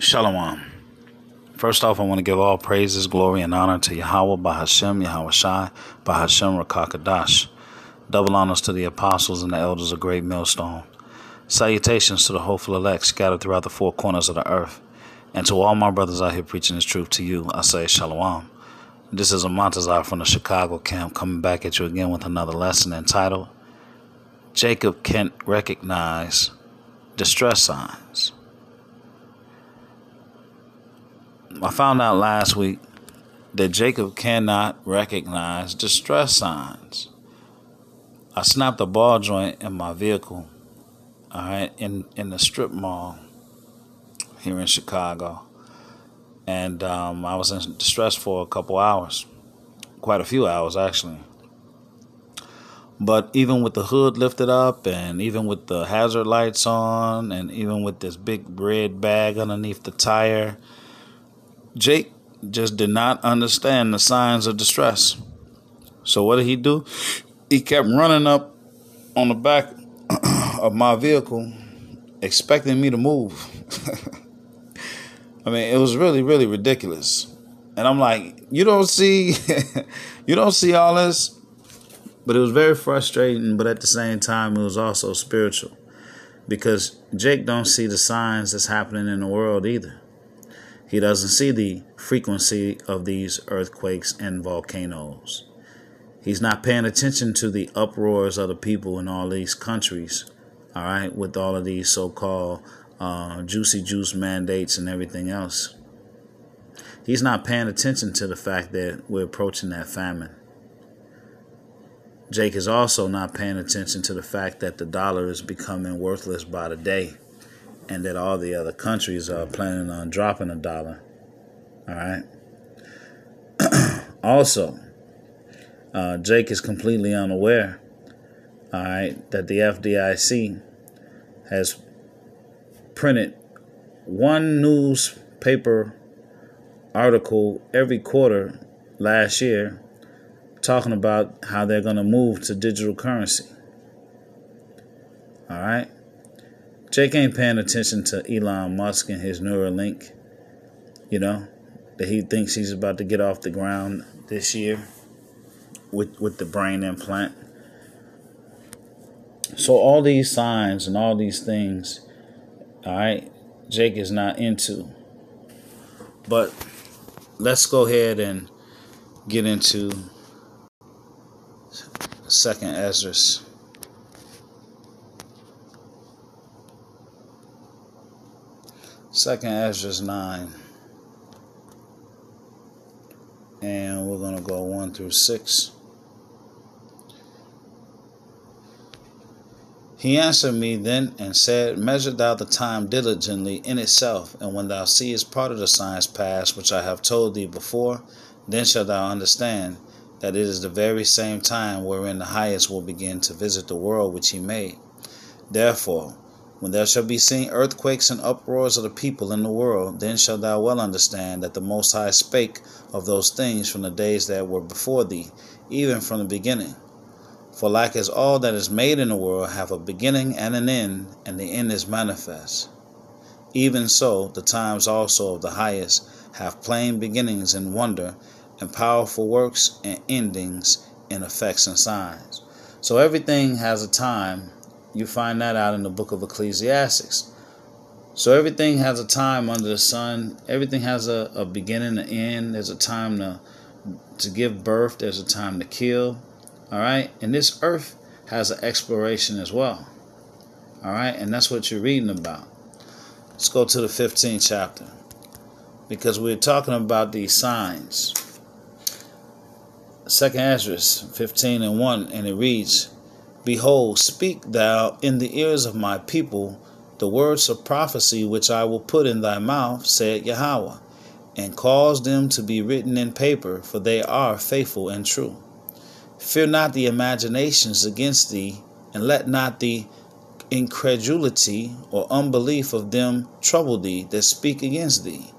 Shalom. First off, I want to give all praises, glory, and honor to Yahweh, Bahashem, Yahweh Shai, Bahashem, Rakakadash. Double honors to the apostles and the elders of Great Millstone. Salutations to the hopeful elect scattered throughout the four corners of the earth. And to all my brothers out here preaching this truth to you, I say Shalom. This is a Montazar from the Chicago camp coming back at you again with another lesson entitled, Jacob Can't Recognize Distress Signs. I found out last week that Jacob cannot recognize distress signs. I snapped a ball joint in my vehicle, all right, in the strip mall here in Chicago. And I was in distress for a couple hours, quite a few hours actually. But even with the hood lifted up and even with the hazard lights on and even with this big red bag underneath the tire, Jake just did not understand the signs of distress. So what did he do? He kept running up on the back of my vehicle, expecting me to move. I mean, it was really, really ridiculous. And I'm like, you don't see all this? But it was very frustrating, but at the same time, it was also spiritual. Because Jake don't see the signs that's happening in the world either. He doesn't see the frequency of these earthquakes and volcanoes. He's not paying attention to the uproars of the people in all these countries, all right, with all of these so-called juicy juice mandates and everything else. He's not paying attention to the fact that we're approaching that famine. Jake is also not paying attention to the fact that the dollar is becoming worthless by the day, and that all the other countries are planning on dropping a dollar. All right. Also, Jake is completely unaware, all right, that the FDIC has printed one newspaper article every quarter last year talking about how they're going to move to digital currency. All right. Jake ain't paying attention to Elon Musk and his Neuralink, that he thinks he's about to get off the ground this year with the brain implant. So all these signs and all these things, all right, Jake is not into. But let's go ahead and get into 2nd Esdras. Second Esdras 9, and we're going to go 1 through 6. He answered me then and said, Measure thou the time diligently in itself, and when thou seest part of the signs pass, which I have told thee before, then shalt thou understand that it is the very same time wherein the highest will begin to visit the world which he made. Therefore, when there shall be seen earthquakes and uproars of the people in the world, then shalt thou well understand that the Most High spake of those things from the days that were before thee, even from the beginning. For like as all that is made in the world have a beginning and an end, and the end is manifest, even so the times also of the highest have plain beginnings in wonder, and powerful works and endings in effects and signs. So everything has a time. You find that out in the book of Ecclesiastes. So everything has a time under the sun. Everything has a beginning, an end. There's a time to give birth. There's a time to kill. All right. And this earth has an expiration as well. All right. And that's what you're reading about. Let's go to the 15th chapter, because we're talking about these signs. 2nd Esdras 15:1, and it reads, Behold, speak thou in the ears of my people the words of prophecy which I will put in thy mouth, said Yahweh, and cause them to be written in paper, for they are faithful and true. Fear not the imaginations against thee, and let not the incredulity or unbelief of them trouble thee that speak against thee.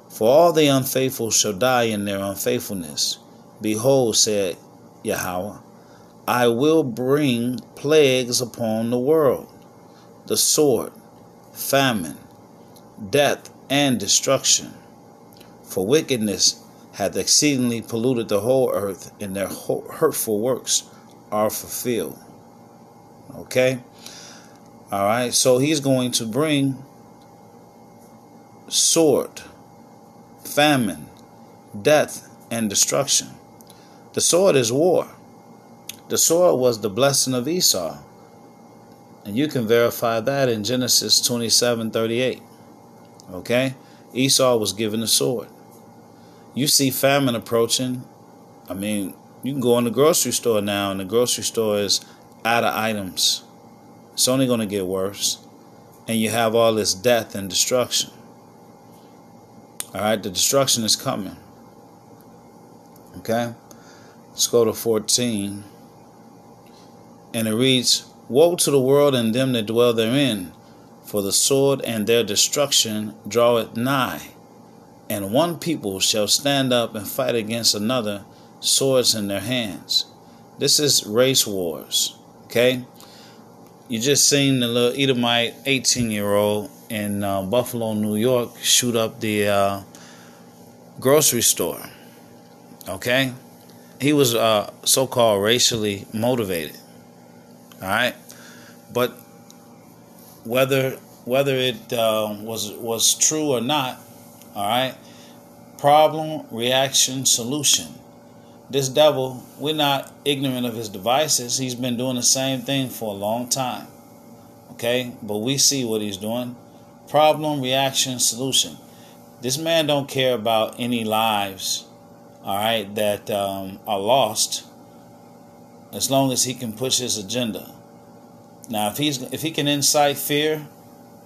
For all the unfaithful shall die in their unfaithfulness. Behold, said Yahweh, I will bring plagues upon the world, the sword, famine, death, and destruction. For wickedness hath exceedingly polluted the whole earth, and their hurtful works are fulfilled. Okay? Alright, so he's going to bring sword, famine, death, and destruction. The sword is war. The sword was the blessing of Esau. And you can verify that in Genesis 27:38. Okay? Esau was given the sword. You see famine approaching. I mean, you can go in the grocery store now, and the grocery store is out of items. It's only going to get worse. And you have all this death and destruction. All right, the destruction is coming. Okay? Let's go to 14. And it reads, Woe to the world and them that dwell therein, for the sword and their destruction draweth nigh. And one people shall stand up and fight against another, swords in their hands. This is race wars. Okay? You just seen the little Edomite 18-year-old in Buffalo, New York, shoot up the grocery store. Okay? He was so-called racially motivated. All right? But whether it was true or not, all right, problem, reaction, solution. This devil, we're not ignorant of his devices. He's been doing the same thing for a long time. Okay? But we see what he's doing. Problem, reaction, solution. This man don't care about any lives, all right, that are lost, as long as he can push his agenda. Now, if he can incite fear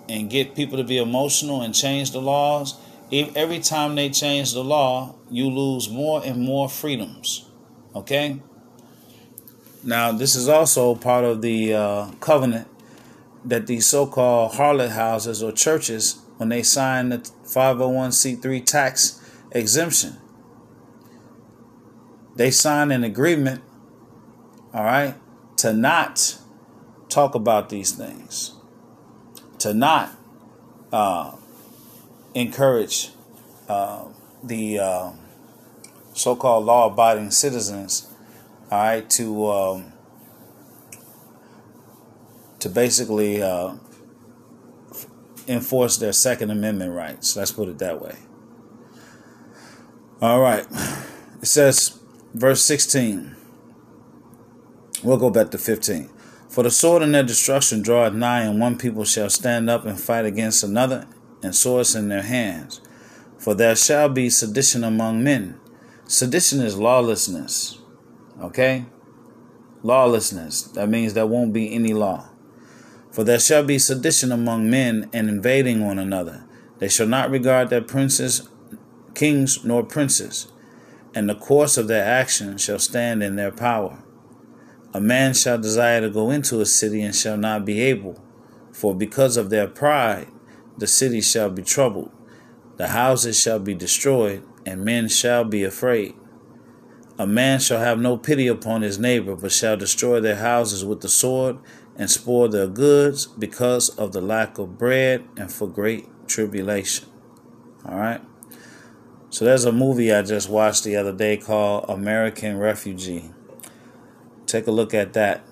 and get people to be emotional and change the laws, every time they change the law, you lose more and more freedoms. Okay? Now, this is also part of the covenant that these so-called harlot houses or churches, when they sign the 501c3 tax exemption, they sign an agreement, all right, to not talk about these things, to not encourage the so-called law-abiding citizens, all right, to basically enforce their Second Amendment rights. Let's put it that way. All right. It says, verse 16. We'll go back to 15. For the sword and their destruction draweth nigh, and one people shall stand up and fight against another, and swords in their hands. For there shall be sedition among men. Sedition is lawlessness. Okay? Lawlessness. That means there won't be any law. For there shall be sedition among men, and invading one another. They shall not regard their princes, kings, nor princes, and the course of their action shall stand in their power. A man shall desire to go into a city and shall not be able, for because of their pride the city shall be troubled, the houses shall be destroyed, and men shall be afraid. A man shall have no pity upon his neighbor, but shall destroy their houses with the sword, and spoil their goods because of the lack of bread and for great tribulation. All right. So there's a movie I just watched the other day called American Refugee. Take a look at that,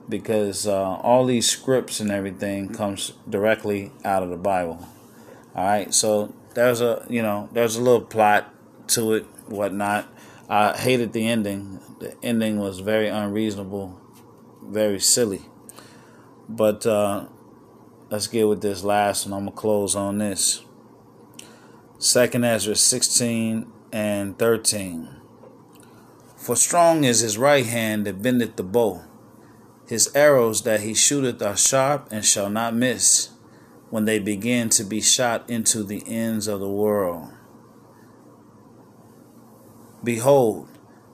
because all these scripts and everything comes directly out of the Bible. All right. So there's a little plot to it, whatnot. I hated the ending. The ending was very unreasonable, very silly. But let's get with this last one. I'm going to close on this. 2 Esdras 16 and 13. For strong is his right hand that bendeth the bow. His arrows that he shooteth are sharp and shall not miss, when they begin to be shot into the ends of the world. Behold,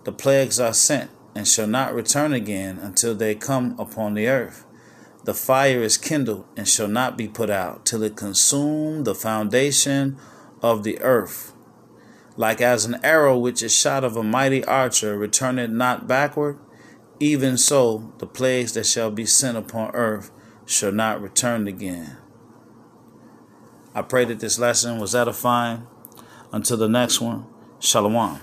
the plagues are sent, and shall not return again until they come upon the earth. The fire is kindled, and shall not be put out, till it consume the foundation of the earth. Like as an arrow which is shot of a mighty archer returneth not backward, even so the plagues that shall be sent upon earth shall not return again. I pray that this lesson was edifying. Until the next one, Shalom.